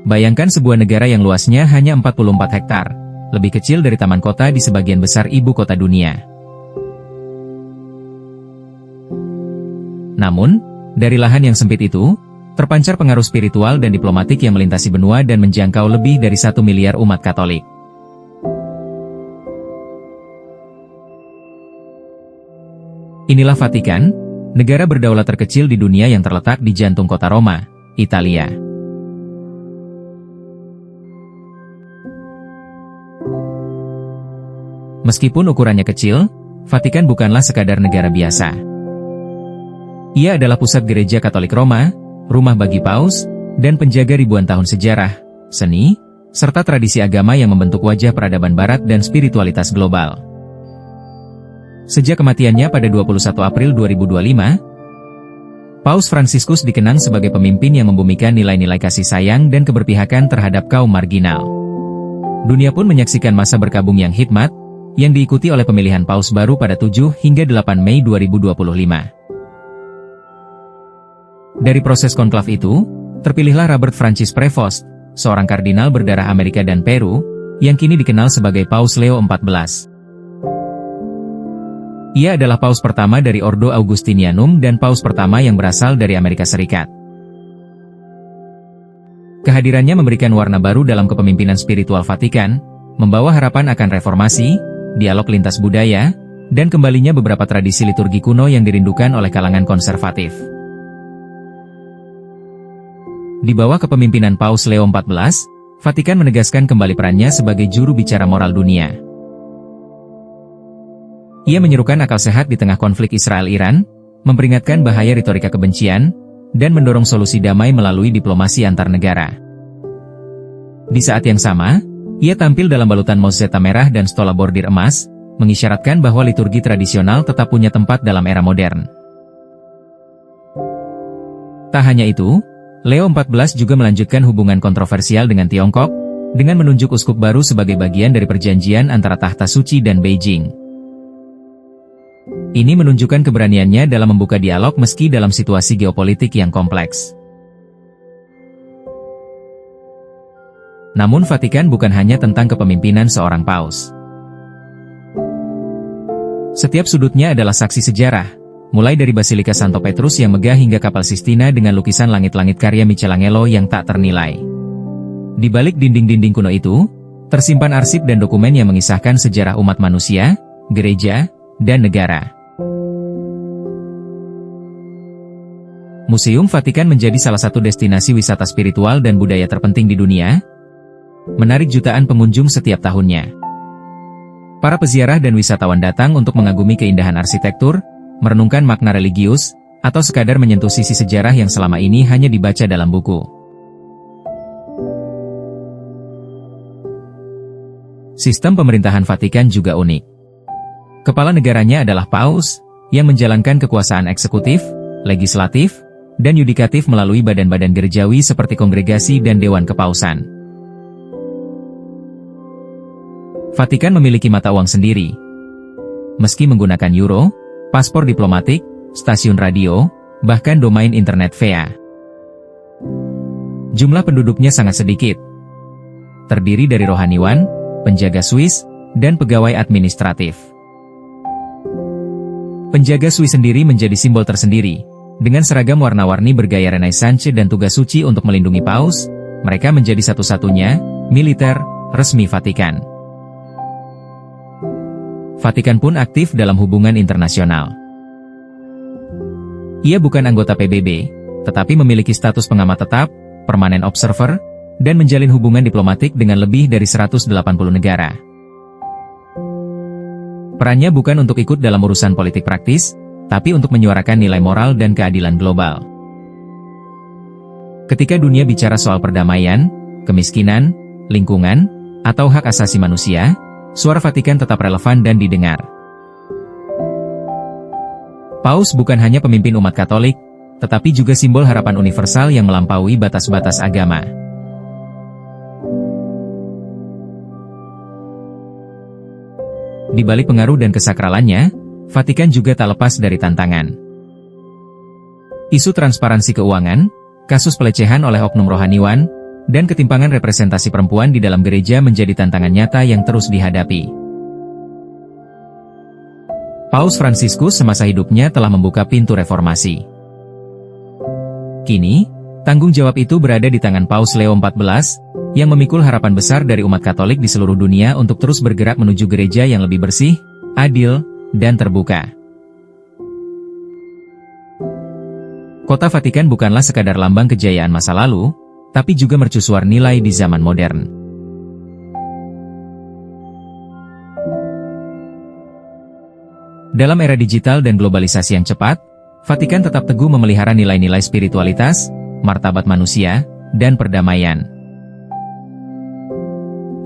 Bayangkan sebuah negara yang luasnya hanya 44 hektar, lebih kecil dari taman kota di sebagian besar ibu kota dunia. Namun, dari lahan yang sempit itu, terpancar pengaruh spiritual dan diplomatik yang melintasi benua dan menjangkau lebih dari 1 miliar umat Katolik. Inilah Vatikan, negara berdaulat terkecil di dunia yang terletak di jantung kota Roma, Italia. Meskipun ukurannya kecil, Vatikan bukanlah sekadar negara biasa. Ia adalah pusat gereja Katolik Roma, rumah bagi paus, dan penjaga ribuan tahun sejarah, seni, serta tradisi agama yang membentuk wajah peradaban barat dan spiritualitas global. Sejak kematiannya pada 21 April 2025, Paus Fransiskus dikenang sebagai pemimpin yang membumikan nilai-nilai kasih sayang dan keberpihakan terhadap kaum marginal. Dunia pun menyaksikan masa berkabung yang hikmat, yang diikuti oleh pemilihan paus baru pada 7 hingga 8 Mei 2025. Dari proses konklav itu, terpilihlah Robert Francis Prevost, seorang kardinal berdarah Amerika dan Peru, yang kini dikenal sebagai Paus Leo XIV. Ia adalah paus pertama dari Ordo Augustinianum dan paus pertama yang berasal dari Amerika Serikat. Kehadirannya memberikan warna baru dalam kepemimpinan spiritual Vatikan, membawa harapan akan reformasi, dialog lintas budaya, dan kembalinya beberapa tradisi liturgi kuno yang dirindukan oleh kalangan konservatif. Di bawah kepemimpinan Paus Leo XIV, Vatikan menegaskan kembali perannya sebagai juru bicara moral dunia. Ia menyerukan akal sehat di tengah konflik Israel-Iran, memperingatkan bahaya retorika kebencian, dan mendorong solusi damai melalui diplomasi antar negara. Di saat yang sama, ia tampil dalam balutan moseta merah dan stola bordir emas, mengisyaratkan bahwa liturgi tradisional tetap punya tempat dalam era modern. Tak hanya itu, Leo XIV juga melanjutkan hubungan kontroversial dengan Tiongkok, dengan menunjuk uskup baru sebagai bagian dari perjanjian antara Tahta Suci dan Beijing. Ini menunjukkan keberaniannya dalam membuka dialog meski dalam situasi geopolitik yang kompleks. Namun Vatikan bukan hanya tentang kepemimpinan seorang paus. Setiap sudutnya adalah saksi sejarah, mulai dari Basilika Santo Petrus yang megah hingga Kapel Sistina dengan lukisan langit-langit karya Michelangelo yang tak ternilai. Di balik dinding-dinding kuno itu, tersimpan arsip dan dokumen yang mengisahkan sejarah umat manusia, gereja, dan negara. Museum Vatikan menjadi salah satu destinasi wisata spiritual dan budaya terpenting di dunia, menarik jutaan pengunjung setiap tahunnya. Para peziarah dan wisatawan datang untuk mengagumi keindahan arsitektur, merenungkan makna religius, atau sekadar menyentuh sisi sejarah yang selama ini hanya dibaca dalam buku. Sistem pemerintahan Vatikan juga unik. Kepala negaranya adalah paus, yang menjalankan kekuasaan eksekutif, legislatif, dan yudikatif melalui badan-badan gerejawi seperti kongregasi dan dewan kepausan. Vatikan memiliki mata uang sendiri. Meski menggunakan euro, paspor diplomatik, stasiun radio, bahkan domain internet VA. Jumlah penduduknya sangat sedikit. Terdiri dari rohaniwan, penjaga Swiss, dan pegawai administratif. Penjaga Swiss sendiri menjadi simbol tersendiri. Dengan seragam warna-warni bergaya Renaissance dan tugas suci untuk melindungi paus, mereka menjadi satu-satunya militer resmi Vatikan. Vatikan pun aktif dalam hubungan internasional. Ia bukan anggota PBB, tetapi memiliki status pengamat tetap, permanent observer, dan menjalin hubungan diplomatik dengan lebih dari 180 negara. Perannya bukan untuk ikut dalam urusan politik praktis, tapi untuk menyuarakan nilai moral dan keadilan global. Ketika dunia bicara soal perdamaian, kemiskinan, lingkungan, atau hak asasi manusia, suara Vatikan tetap relevan dan didengar. Paus bukan hanya pemimpin umat Katolik, tetapi juga simbol harapan universal yang melampaui batas-batas agama. Di balik pengaruh dan kesakralannya, Vatikan juga tak lepas dari tantangan. Isu transparansi keuangan, kasus pelecehan oleh oknum rohaniwan, dan ketimpangan representasi perempuan di dalam gereja menjadi tantangan nyata yang terus dihadapi. Paus Fransiskus semasa hidupnya telah membuka pintu reformasi. Kini, tanggung jawab itu berada di tangan Paus Leo XIV, yang memikul harapan besar dari umat Katolik di seluruh dunia untuk terus bergerak menuju gereja yang lebih bersih, adil, dan terbuka. Kota Vatikan bukanlah sekadar lambang kejayaan masa lalu, tapi juga mercusuar nilai di zaman modern. Dalam era digital dan globalisasi yang cepat, Vatikan tetap teguh memelihara nilai-nilai spiritualitas, martabat manusia, dan perdamaian.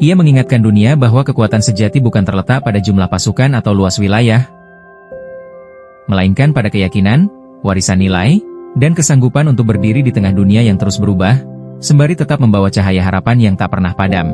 Ia mengingatkan dunia bahwa kekuatan sejati bukan terletak pada jumlah pasukan atau luas wilayah, melainkan pada keyakinan, warisan nilai, dan kesanggupan untuk berdiri di tengah dunia yang terus berubah, sembari tetap membawa cahaya harapan yang tak pernah padam.